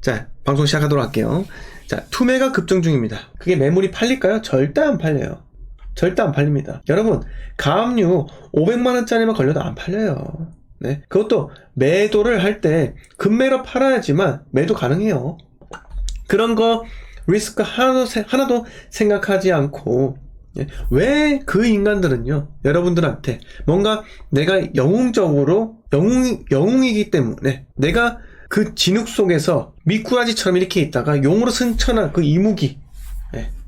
자, 방송 시작하도록 할게요. 자, 투매가 급등 중입니다. 그게 매물이 팔릴까요? 절대 안 팔려요. 절대 안 팔립니다. 여러분, 가압류 500만원짜리만 걸려도 안 팔려요. 네. 그것도 매도를 할 때 급매로 팔아야지만 매도 가능해요. 그런 거 리스크 하나도 생각하지 않고, 왜 그 인간들은요, 여러분들한테 뭔가 내가 영웅이기 때문에 내가 그 진흙 속에서 미꾸라지처럼 이렇게 있다가 용으로 승천한 그 이무기,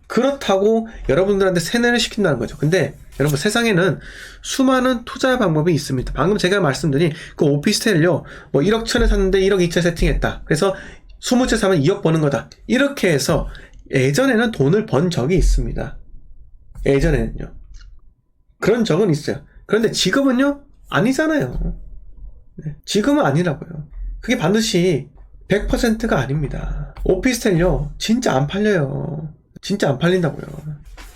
그렇다고 여러분들한테 세뇌를 시킨다는 거죠. 근데 여러분, 세상에는 수많은 투자 방법이 있습니다. 방금 제가 말씀드린 그 오피스텔을요, 뭐 1억 천에 샀는데 1억 2천 세팅했다. 그래서 20채 사면 2억 버는 거다. 이렇게 해서 예전에는 돈을 번 적이 있습니다. 예전에는요. 그런 적은 있어요. 그런데 지금은요, 아니잖아요. 지금은 아니라고요. 그게 반드시 100%가 아닙니다. 오피스텔요, 진짜 안 팔려요. 진짜 안 팔린다고요.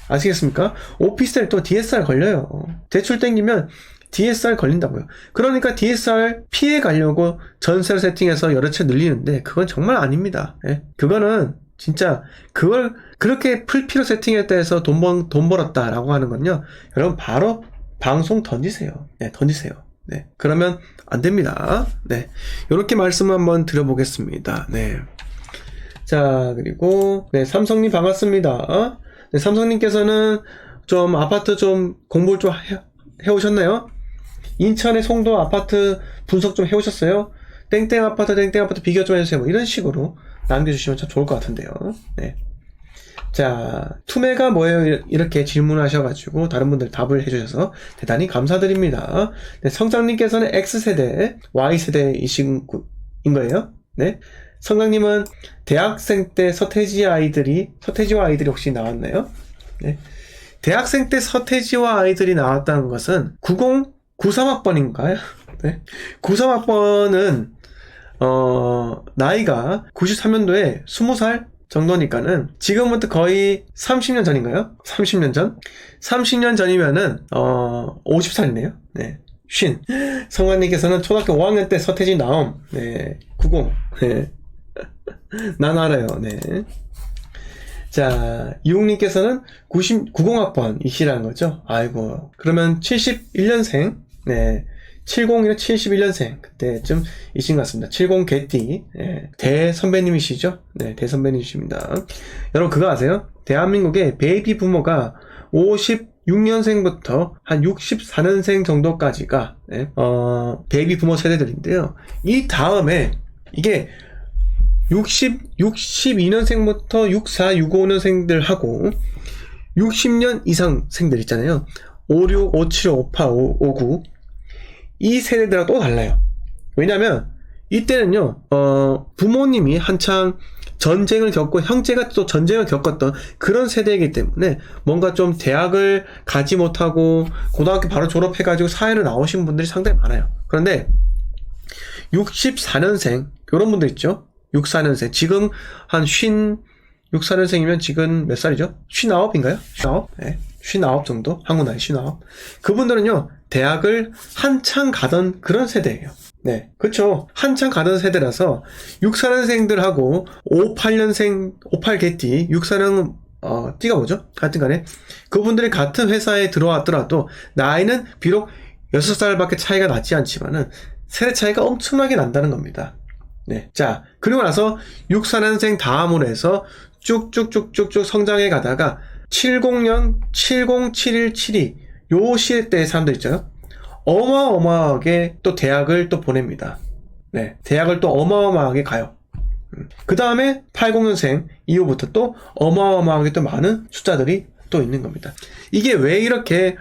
아시겠습니까? 오피스텔 또 DSR 걸려요. 대출 땡기면 DSR 걸린다고요. 그러니까 DSR 피해 가려고 전세를 세팅해서 여러 채 늘리는데 그건 정말 아닙니다. 그거는 진짜 그걸 그렇게 풀피로 세팅했다 해서 돈 벌었다라고 하는 건요, 여러분 바로 방송 던지세요. 던지세요. 그러면 안 됩니다. 요렇게 말씀 한번 드려보겠습니다. 자, 그리고 삼성님 반갑습니다. 삼성님께서는 좀 아파트 좀 공부를 좀 해오셨나요? 인천의 송도 아파트 분석 좀 해오셨어요? 땡땡 아파트 비교 좀 해주세요. 뭐 이런 식으로 남겨주시면 참 좋을 것 같은데요. 자, 투매가 뭐예요? 이렇게 질문하셔가지고 다른 분들 답을 해주셔서 대단히 감사드립니다. 성장님께서는 X세대, Y세대이신 거예요? 성장님은 대학생 때 서태지와 아이들이 혹시 나왔나요? 대학생 때 서태지와 아이들이 나왔다는 것은 93학번인가요? 93학번은 나이가 93년도에 20살 정도니까는 지금부터 거의 30년 전인가요? 30년 전? 30년 전이면은 50살이네요. 성관님께서는 초등학교 5학년 때 서태지 나옴. 90. 난 알아요. 자, 이웅님께서는 90학번이시라는 거죠. 아이고, 그러면 71년생, 70이나 71년생, 그때쯤이신 것 같습니다. 70 개띠, 대선배님이시죠? 대선배님이십니다. 여러분, 그거 아세요? 대한민국의 베이비 부모가 56년생부터 한 64년생 정도까지가, 베이비 부모 세대들인데요. 이 다음에, 이게 62년생부터 64, 65년생들하고 60년 이상생들 있잖아요. 56, 57, 58, 59. 이 세대들하고 또 달라요. 왜냐면 이때는요, 부모님이 한창 전쟁을 겪고 형제가 또 전쟁을 겪었던 그런 세대이기 때문에 뭔가 좀 대학을 가지 못하고 고등학교 바로 졸업해가지고 사회로 나오신 분들이 상당히 많아요. 그런데 64년생, 이런 분들 있죠? 64년생. 지금 한 64년생이면 지금 몇 살이죠? 59인가요? 59? 59 정도? 한국 나이 59. 그분들은요, 대학을 한창 가던 그런 세대예요. 그쵸. 한창 가던 세대라서 64년생들하고 58개띠, 64년, 띠가 뭐죠? 하여튼 간에 그분들이 같은 회사에 들어왔더라도 나이는 비록 6살밖에 차이가 나지 않지만은 세대 차이가 엄청나게 난다는 겁니다. 자, 그리고 나서 64년생 다음으로 해서 쭉쭉쭉쭉쭉 성장해 가다가 70년, 70, 71, 72 요 시대 때 사람들 있죠. 어마어마하게 또 대학을 또 보냅니다. 대학을 또 어마어마하게 가요. 그 다음에 80년생 이후부터 또 어마어마하게 또 많은 숫자들이 또 있는 겁니다. 이게 왜 이렇게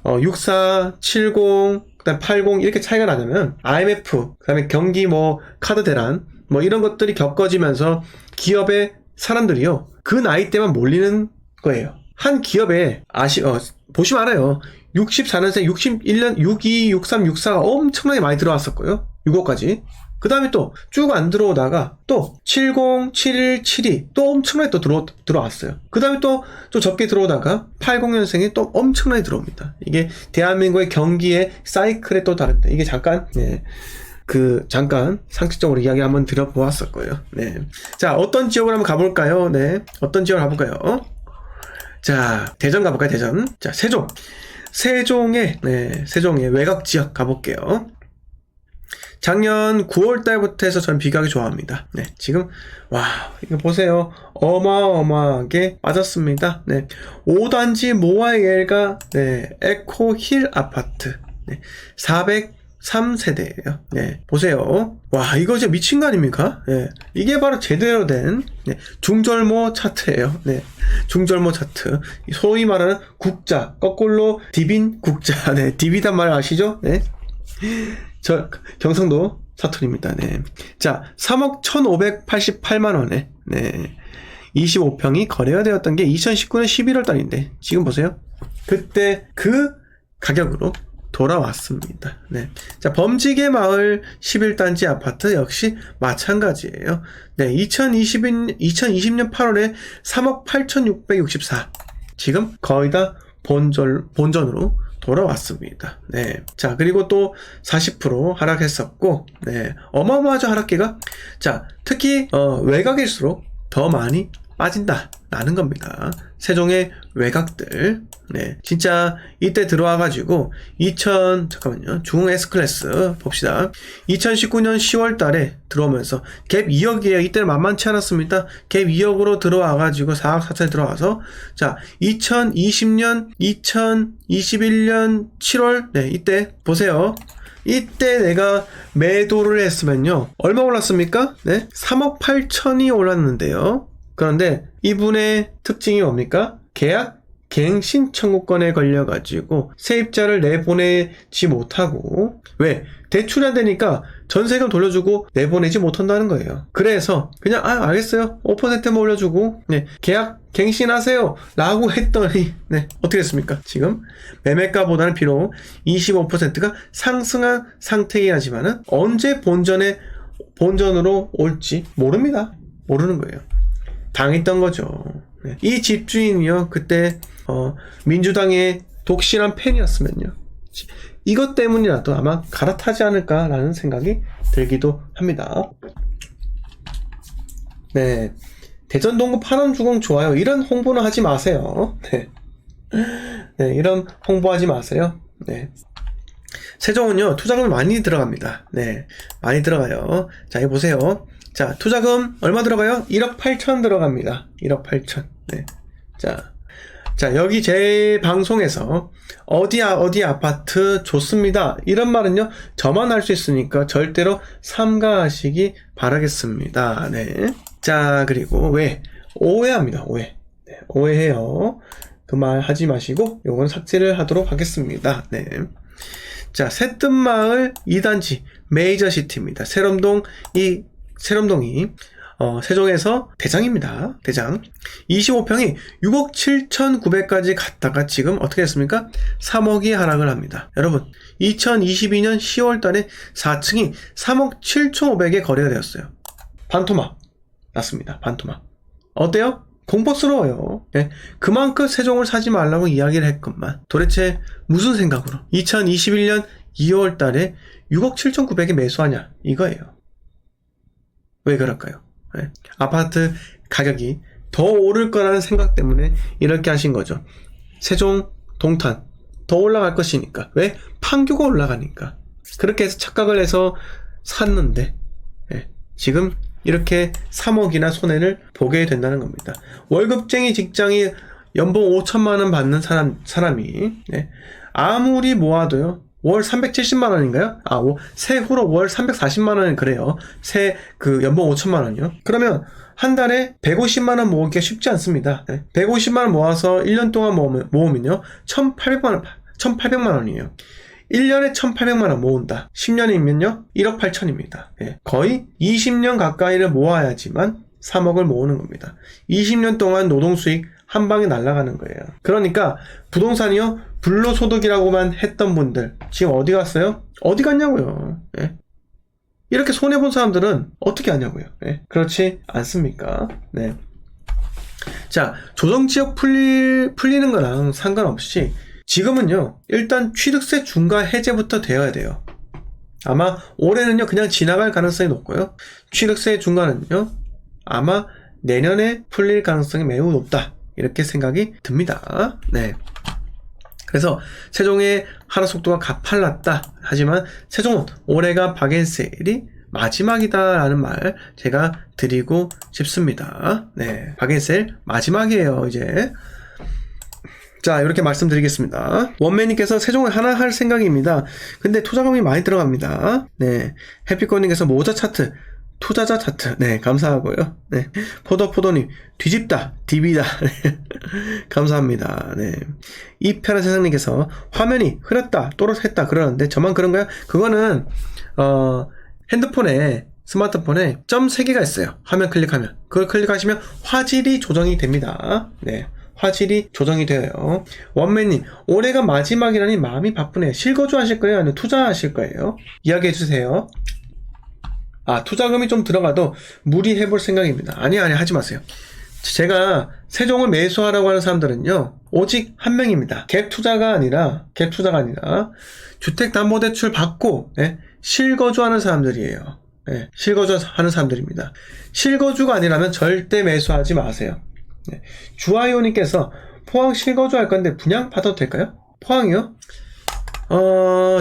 64, 70, 그다음 80 이렇게 차이가 나냐면 IMF, 그다음에 경기 카드 대란 이런 것들이 겪어지면서 기업의 사람들이요, 그 나이 때만 몰리는 거예요. 한 기업에 보시면 알아요. 64년생, 61년, 62, 63, 64가 엄청나게 많이 들어왔었고요. 65까지. 그 다음에 또 쭉 안 들어오다가 또 70, 71, 72 또 엄청나게 또 들어왔어요. 그 다음에 또 적게 들어오다가 80년생이 또 엄청나게 들어옵니다. 이게 대한민국의 경기의 사이클에 또 다른데, 이게 잠깐 그 잠깐 상식적으로 이야기 한번 드려보았었고요. 네. 자, 어떤 지역으로 한번 가볼까요? 네. 어떤 지역을 가볼까요? 자, 대전 가볼까요? 대전. 자, 세종. 세종의 외곽 지역 가볼게요. 작년 9월 달부터 해서 전 비교하기 좋아합니다. 네, 지금, 와, 이거 보세요. 어마어마하게 빠졌습니다. 네, 5단지 모아이엘가, 네, 에코 힐 아파트. 네, 403세대예요. 네, 보세요. 와, 이거 진짜 미친 거 아닙니까? 네, 이게 바로 제대로 된, 네, 중절모 차트예요. 네, 중절모 차트. 소위 말하는 국자, 거꾸로 디빈 국자. 네, 디비단 말 아시죠? 네. 저 경상도 사투리입니다. 네. 자, 3억 1,588만원에 네. 25평이 거래가 되었던 게 2019년 11월 달인데 지금 보세요. 그때 그 가격으로 돌아왔습니다. 네. 자, 범지개 마을 11단지 아파트 역시 마찬가지예요. 네, 2020년 8월에 3억 8,664. 지금 거의 다 본전으로 돌아왔습니다. 네. 자, 그리고 또 40% 하락했었고, 네. 어마어마하죠, 하락기가. 자, 특히, 외곽일수록 더 많이 빠진다라는 겁니다. 세종의 외곽들. 네. 진짜, 이때 들어와가지고, 잠깐만요. 중흥 S클래스 봅시다. 2019년 10월 달에 들어오면서, 갭 2억이에요. 이때는 만만치 않았습니다. 갭 2억으로 들어와가지고, 4억 4천에 들어와서, 자, 2021년 7월, 네, 이때, 보세요. 이때 내가 매도를 했으면요. 얼마 올랐습니까? 네. 3억 8천이 올랐는데요. 그런데 이분의 특징이 뭡니까? 계약 갱신 청구권에 걸려가지고 세입자를 내보내지 못하고, 왜? 대출이 안 되니까 전세금 돌려주고 내보내지 못한다는 거예요. 그래서 그냥 알겠어요. 5%만 올려주고 네, 계약 갱신하세요 라고 했더니 네, 어떻게 됐습니까? 지금 매매가보다는 비록 25%가 상승한 상태이긴 하지만은 언제 본전으로 올지 모릅니다. 모르는 거예요. 당했던 거죠. 네. 이 집주인이요, 그때 민주당의 독실한 팬이었으면요, 이것 때문이라도 아마 갈아타지 않을까라는 생각이 들기도 합니다. 네, 대전 동구 파남주공 좋아요. 이런 홍보는 하지 마세요. 네, 네, 이런 홍보하지 마세요. 네. 세종은요, 투자금이 많이 들어갑니다. 네, 많이 들어가요. 자, 여기 보세요. 자, 투자금 얼마 들어가요? 1억 8천 들어갑니다. 1억 8천. 네. 자, 여기 제 방송에서 어디 아파트 좋습니다. 이런 말은요, 저만 할 수 있으니까 절대로 삼가하시기 바라겠습니다. 네. 자, 그리고 오해합니다. 오해. 네, 오해해요. 그 말 하지 마시고, 요건 삭제를 하도록 하겠습니다. 네. 자, 새뜸마을 2단지 메이저시티입니다. 세롬동이 세종에서 대장입니다. 대장. 25평이 6억 7,900까지 갔다가 지금 어떻게 됐습니까? 3억이 하락을 합니다. 여러분, 2022년 10월 달에 4층이 3억 7,500에 거래가 되었어요. 반토막 났습니다. 반토막. 어때요? 공포스러워요. 네. 그만큼 세종을 사지 말라고 이야기를 했건만 도대체 무슨 생각으로 2021년 2월 달에 6억 7,900에 매수하냐 이거예요. 왜 그럴까요? 네. 아파트 가격이 더 오를 거라는 생각 때문에 이렇게 하신 거죠. 세종 동탄 더 올라갈 것이니까. 왜? 판교가 올라가니까. 그렇게 해서 착각을 해서 샀는데 네. 지금 이렇게 3억이나 손해를 보게 된다는 겁니다. 월급쟁이 직장이 연봉 5천만 원 받는 사람이 네. 아무리 모아도요. 월 370만 원인가요? 세후로 월 340만 원은 그래요. 연봉 5천만 원이요. 그러면 한 달에 150만 원 모으기가 쉽지 않습니다. 네. 150만 원 모아서 1년 동안 모으면요. 1,800만 원이에요. 1년에 1,800만 원 모은다. 10년이면요. 1억 8천입니다. 네. 거의 20년 가까이를 모아야지만 3억을 모으는 겁니다. 20년 동안 노동수익 한 방에 날아가는 거예요. 그러니까 부동산이요. 불로소득이라고만 했던 분들 지금 어디 갔어요? 어디 갔냐고요. 네. 이렇게 손해본 사람들은 어떻게 하냐고요. 네. 그렇지 않습니까? 네. 자, 조정지역 풀리는 거랑 상관없이 지금은요. 일단 취득세 중과 해제부터 되어야 돼요. 아마 올해는요 그냥 지나갈 가능성이 높고요. 취득세 중과는요 아마 내년에 풀릴 가능성이 매우 높다 이렇게 생각이 듭니다. 네. 그래서 세종의 하락 속도가 가팔랐다. 하지만 세종은 올해가 바겐세일이 마지막이다라는 말 제가 드리고 싶습니다. 네, 바겐세일 마지막이에요 이제. 자, 이렇게 말씀드리겠습니다. 원맨님께서 세종을 하나 할 생각입니다. 근데 투자금이 많이 들어갑니다. 네, 해피코님께서 모자 차트, 투자자 차트, 네, 감사하고요. 네, 포도님 뒤집다, 디비다, 네, 감사합니다. 네, 이편한 세상님께서 화면이 흐렸다, 또렷했다 그러는데 저만 그런가요? 그거는 핸드폰에 스마트폰에 점 3개가 있어요. 화면 클릭하면 그걸 클릭하시면 화질이 조정이 됩니다. 네. 화질이 조정이 돼요. 원맨님, 올해가 마지막이라니 마음이 바쁘네요. 실거주 하실 거예요? 아니면 투자하실 거예요? 이야기해 주세요. 아, 투자금이 좀 들어가도 무리해볼 생각입니다. 아니, 하지 마세요. 제가 세종을 매수하라고 하는 사람들은요, 오직 한 명입니다. 갭 투자가 아니라, 주택담보대출 받고, 네, 실거주하는 사람들이에요. 네, 실거주하는 사람들입니다. 실거주가 아니라면 절대 매수하지 마세요. 네. 주아이오님께서 포항 실거주 할 건데 분양 받아도 될까요? 포항이요?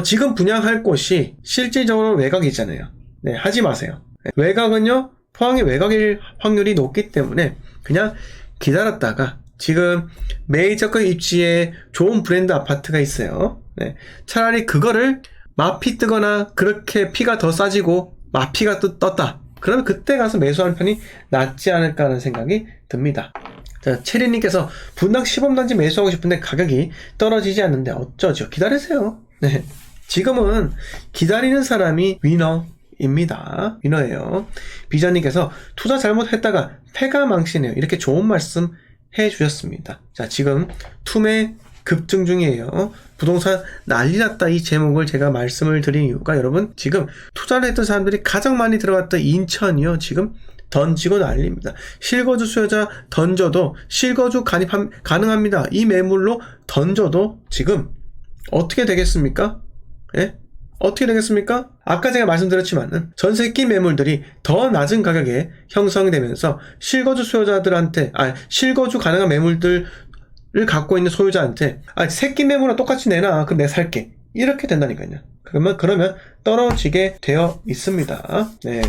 지금 분양할 곳이 실질적으로 외곽이잖아요. 네, 하지 마세요. 네. 외곽은요, 포항이 외곽일 확률이 높기 때문에 그냥 기다렸다가 지금 메이저급 입지에 좋은 브랜드 아파트가 있어요. 네. 차라리 그거를 마피 뜨거나 그렇게 피가 더 싸지고 마피가 떴다. 그러면 그때 가서 매수하는 편이 낫지 않을까 하는 생각이 듭니다. 자, 체리님께서 분당 시범단지 매수하고 싶은데 가격이 떨어지지 않는데 어쩌죠? 기다리세요. 네. 지금은 기다리는 사람이 위너입니다. 위너예요. 비자님께서 투자 잘못했다가 패가 망신해요. 이렇게 좋은 말씀 해주셨습니다. 자, 지금 투매 급증 중이에요. 부동산 난리 났다 이 제목을 제가 말씀을 드린 이유가 여러분 지금 투자를 했던 사람들이 가장 많이 들어갔던 인천이요. 지금 던지고 난립니다. 실거주 수요자 던져도 실거주 가능합니다. 이 매물로 던져도 지금 어떻게 되겠습니까? 예? 어떻게 되겠습니까? 아까 제가 말씀드렸지만은 전세기 매물들이 더 낮은 가격에 형성되면서 실거주 수요자들한테 실거주 가능한 매물들 를 갖고 있는 소유자한테 새끼 매물은 똑같이 내놔 그럼 내가 살게 이렇게 된다니까요. 그러면 떨어지게 되어 있습니다. 네.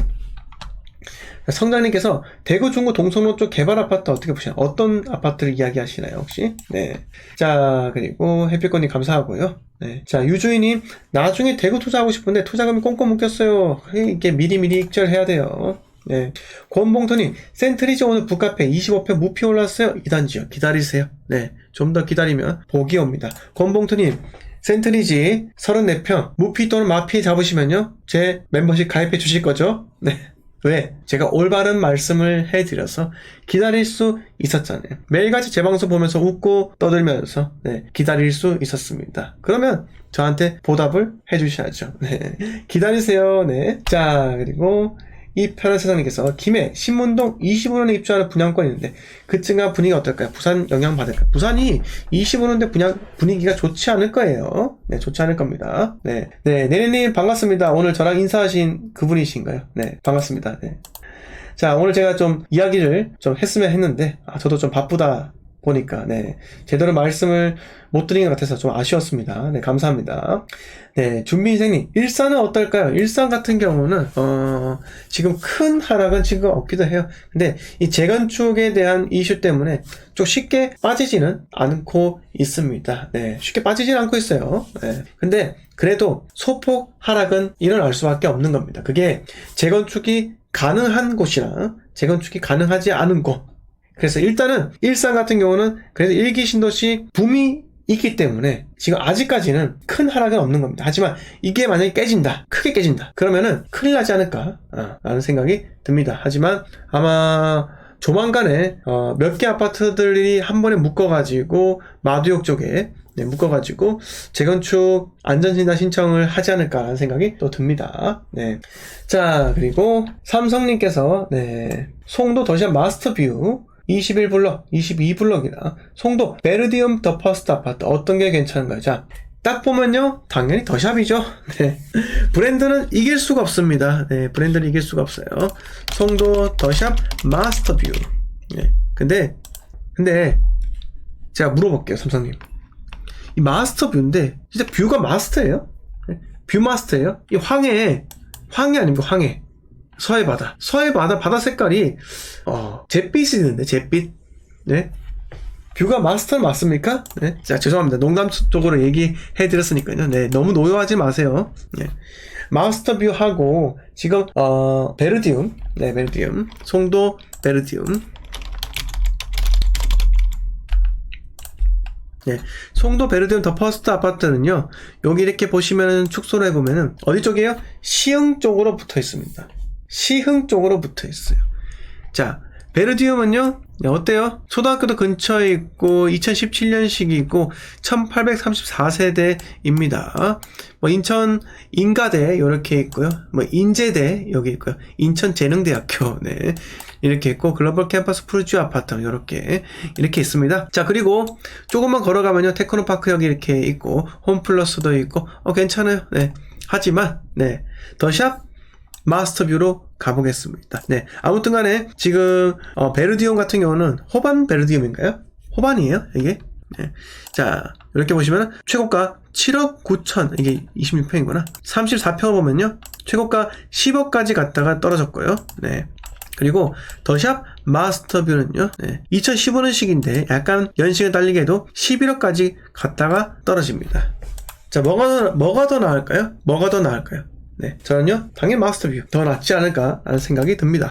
성장님께서 대구 중구 동성로 쪽 개발 아파트 어떻게 보시나요? 어떤 아파트를 이야기하시나요 혹시? 네. 자, 그리고 해피권님 감사하고요. 네. 자, 유주인님 나중에 대구 투자하고 싶은데 투자금이 꽁꽁 묶였어요. 이게 미리미리 익절해야 돼요. 네. 권봉토님, 센트리지 오늘 북카페 25편 무피 올랐어요. 2단지요. 기다리세요. 네. 좀 더 기다리면 복이 옵니다. 권봉토님, 센트리지 34편 무피 또는 마피 잡으시면요. 제 멤버십 가입해 주실 거죠? 네. 왜? 제가 올바른 말씀을 해드려서 기다릴 수 있었잖아요. 매일같이 제 방송 보면서 웃고 떠들면서 네, 기다릴 수 있었습니다. 그러면 저한테 보답을 해주셔야죠. 네. 기다리세요. 네. 자, 그리고 이 편한 세상님께서 김해 신문동 25년에 입주하는 분양권이 있는데 그쯤가 분위기가 어떨까요? 부산 영향 받을까요? 부산이 25년대 분양 분위기가 좋지 않을 거예요. 네, 좋지 않을 겁니다. 네, 네네님 반갑습니다. 오늘 저랑 인사하신 그분이신가요? 네, 반갑습니다. 네. 자, 오늘 제가 좀 이야기를 좀 했으면 했는데 저도 좀 바쁘다 보니까 네, 제대로 말씀을 못 드린 것 같아서 좀 아쉬웠습니다. 네, 감사합니다. 네, 준비인생님 일산은 어떨까요? 일산 같은 경우는 지금 큰 하락은 지금 없기도 해요. 근데 이 재건축에 대한 이슈 때문에 좀 쉽게 빠지지는 않고 있습니다. 네, 쉽게 빠지지는 않고 있어요. 네, 근데 그래도 소폭 하락은 일어날 수밖에 없는 겁니다. 그게 재건축이 가능한 곳이랑 재건축이 가능하지 않은 곳. 그래서 일단은 일산 같은 경우는 그래도 1기 신도시 붐이 있기 때문에 지금 아직까지는 큰 하락은 없는 겁니다. 하지만 이게 만약에 깨진다, 크게 깨진다 그러면은 큰일 나지 않을까 라는 생각이 듭니다. 하지만 아마 조만간에 몇 개 아파트들이 한 번에 묶어가지고 마두역 쪽에 묶어가지고 재건축 안전진단 신청을 하지 않을까 라는 생각이 또 듭니다. 네. 자, 그리고 삼성님께서 송도 더시안 마스터뷰 21블럭, 22블럭이나 송도 메르디움 더 퍼스트 아파트 어떤 게 괜찮은가요? 자, 딱 보면요, 당연히 더샵이죠. 네. 브랜드는 이길 수가 없습니다. 네, 브랜드는 이길 수가 없어요. 송도 더샵 마스터 뷰. 네. 근데 제가 물어볼게요, 삼성님. 이 마스터 뷰인데 진짜 뷰가 마스터예요? 네. 뷰 마스터예요? 이 황해 아닙니까? 황해. 서해 바다 색깔이 잿빛이는데 잿빛. 네. 뷰가 마스터 맞습니까? 네. 자, 죄송합니다. 농담 쪽으로 얘기해 드렸으니까요. 네. 너무 노여하지 마세요. 네. 마스터 뷰하고 지금 베르디움. 네, 베르디움. 송도 베르디움. 네. 송도 베르디움 더 퍼스트 아파트는요. 여기 이렇게 보시면은 축소를 해 보면은 어디 쪽이에요? 시흥 쪽으로 붙어 있습니다. 시흥 쪽으로 붙어 있어요. 자, 베르디움은요, 네, 어때요? 초등학교도 근처에 있고, 2017년식이 있고, 1834세대입니다. 뭐, 인천 인가대, 요렇게 있고요. 뭐, 인제대, 여기 있고요. 인천재능대학교, 네. 이렇게 있고, 글로벌 캠퍼스 푸르지오 아파트, 이렇게 있습니다. 자, 그리고, 조금만 걸어가면요, 테크노파크 여기 이렇게 있고, 홈플러스도 있고, 괜찮아요. 네. 하지만, 네. 더샵, 마스터뷰로 가보겠습니다. 네. 아무튼 간에, 지금, 베르디움 같은 경우는, 호반 베르디움인가요? 호반이에요, 이게? 네. 자, 이렇게 보시면, 최고가 7억 9천, 이게 26평이구나. 34평을 보면요, 최고가 10억까지 갔다가 떨어졌고요. 네. 그리고, 더샵 마스터뷰는요, 네. 2015년식인데, 약간 연식을 달리게 해도 11억까지 갔다가 떨어집니다. 자, 뭐가 더 나을까요? 네, 저는요, 당연히 마스터뷰 더 낫지 않을까 하는 생각이 듭니다.